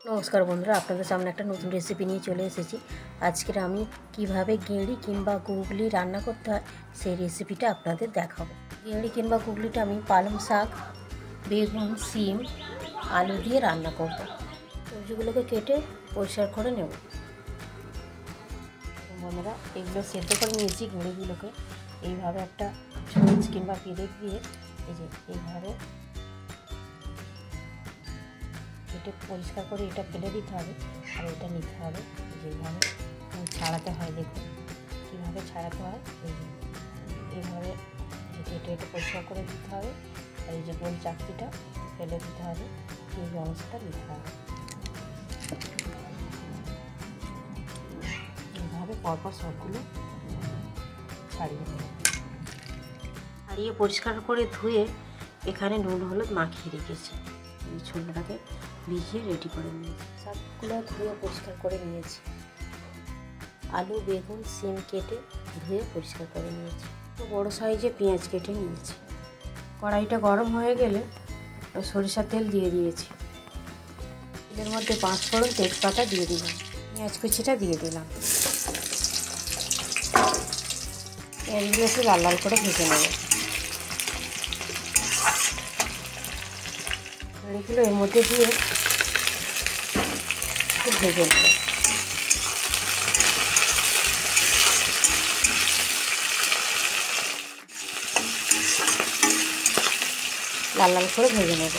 নমস্কার বন্ধুরা, আপনাদের সামনে একটা নতুন রেসিপি নিয়ে চলে এসেছি। আজকের আমি কিভাবে গেঁড়ি কিংবা গুগলি রান্না করতে হয় সেই রেসিপিটা আপনাদের দেখাবো। গেঁড়ি কিংবা গুগলিটা আমি পালং শাক, বেগুন, শিম, আলু দিয়ে রান্না করব। সবজিগুলোকে কেটে পরিষ্কার করে নেব। বন্ধুরা, এগুলো সেদ্ধ করে নিয়েছি। গেঁড়িগুলোকে এইভাবে একটা ছুঁচ কিংবা পেরেক দিয়ে এইভাবে কেটে পরিষ্কার করে এটা ফেলে দিতে হবে, আর এটা নিতে হবে। যেভাবে ছাড়াতে হয়, দেখুন কীভাবে ছাড়াতে হয়। এইভাবে কেটে এটা পরিষ্কার করে দিতে হবে, আর এই যে গোল চাকতিটা ফেলে দিতে হবে, এই অংশটা দিতে হবে। এইভাবে পরপর সবগুলো ছাড়িয়ে দেবে। ছাড়িয়ে পরিষ্কার করে ধুয়ে এখানে নুন হলুদ মাখিয়ে রেখেছি। এই ছোলাটাকে ভিজিয়ে রেডি করে নিয়েছি। সবগুলো ধুয়ে পরিষ্কার করে নিয়েছি। আলু, বেগুন, শিম কেটে ধুয়ে পরিষ্কার করে নিয়েছি। বড় সাইজে পেঁয়াজ কেটে নিয়েছি। কড়াইটা গরম হয়ে গেলে সরিষার তেল দিয়ে দিয়েছি। তেলের মধ্যে 5 ফোড়ন, তেজপাতা দিয়ে দিলাম। পেঁয়াজ কুচিটা দিয়ে দিলাম। পেঁয়াজগুলো একটু লাল লাল করে ভেজে নেব। এগুলো এর মধ্যে দিয়ে একটু ভেজে নেব। লাল লাল করে ভেজে নেব।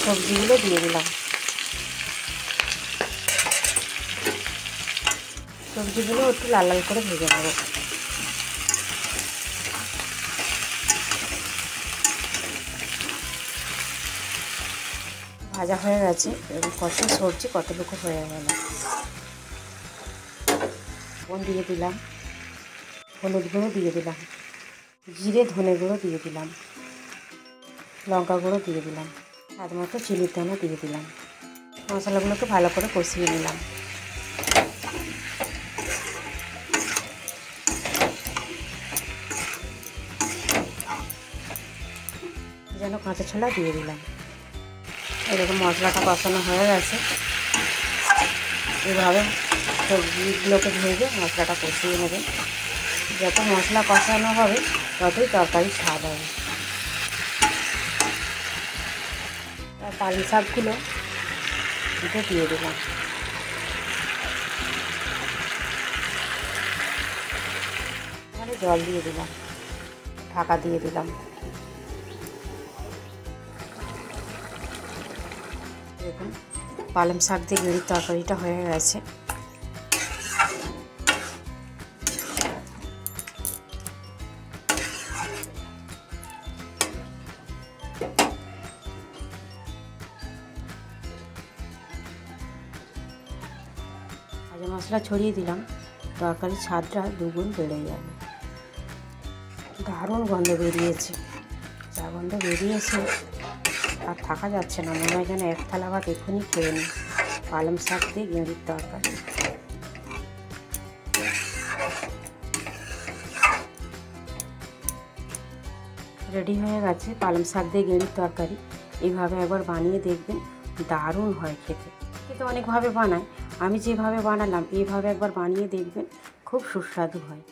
সবজিগুলো দিয়ে দিলাম। সবজিগুলো একটু লাল লাল করে ভেজে নেব। ভাজা হয়ে গেছে। এবং কত সবজি কতটুকু হয়ে গেল। লবণ দিয়ে দিলাম, হলুদ গুঁড়ো দিয়ে দিলাম, জিরে ধনে গুঁড়ো দিয়ে দিলাম, লঙ্কা গুঁড়ো দিয়ে দিলাম, স্বাদ মতো চিনির দানা দিয়ে দিলাম। মশলাগুলোকে ভালো করে কষিয়ে নিলাম। যেন কাঁচা ছোলা দিয়ে দিলাম। এরকম মশলাটা কষানো হয়ে গেছে। এভাবে সবজিগুলোকে ভেজে মশলাটা কষিয়ে নেবে। যত মশলা কষানো হবে ততই তরকারি স্বাদ হবে। পালং শাকগুলো এটা দিয়ে দিলাম। এবারে জল দিয়ে দিলাম, ঢাকা দিয়ে দিলাম। দেখুন, পালং শাক দিয়ে গেঁড়ির তরকারিটা হয়ে গেছে। ভাজা মশলা ছড়িয়ে দিলাম, তরকারির স্বাদটা দুগুণ বেড়ে যাবে। দারুণ গন্ধ বেরিয়েছে। যা গন্ধ বেরিয়েছে আর থাকা যাচ্ছে না। মনে হয় যেন এক থালা ভাত এক্ষুনি খেয়ে নিই। পালং শাক দিয়ে গেঁড়ির তরকারি রেডি হয়ে গেছে। পালং শাক দিয়ে গেঁড়ির তরকারি এইভাবে একবার বানিয়ে দেখবেন, দারুণ হয় খেতে। খেতে অনেকভাবে বানায়, আমি যেভাবে বানালাম এইভাবে একবার বানিয়ে দেখবেন, খুব সুস্বাদু হয়।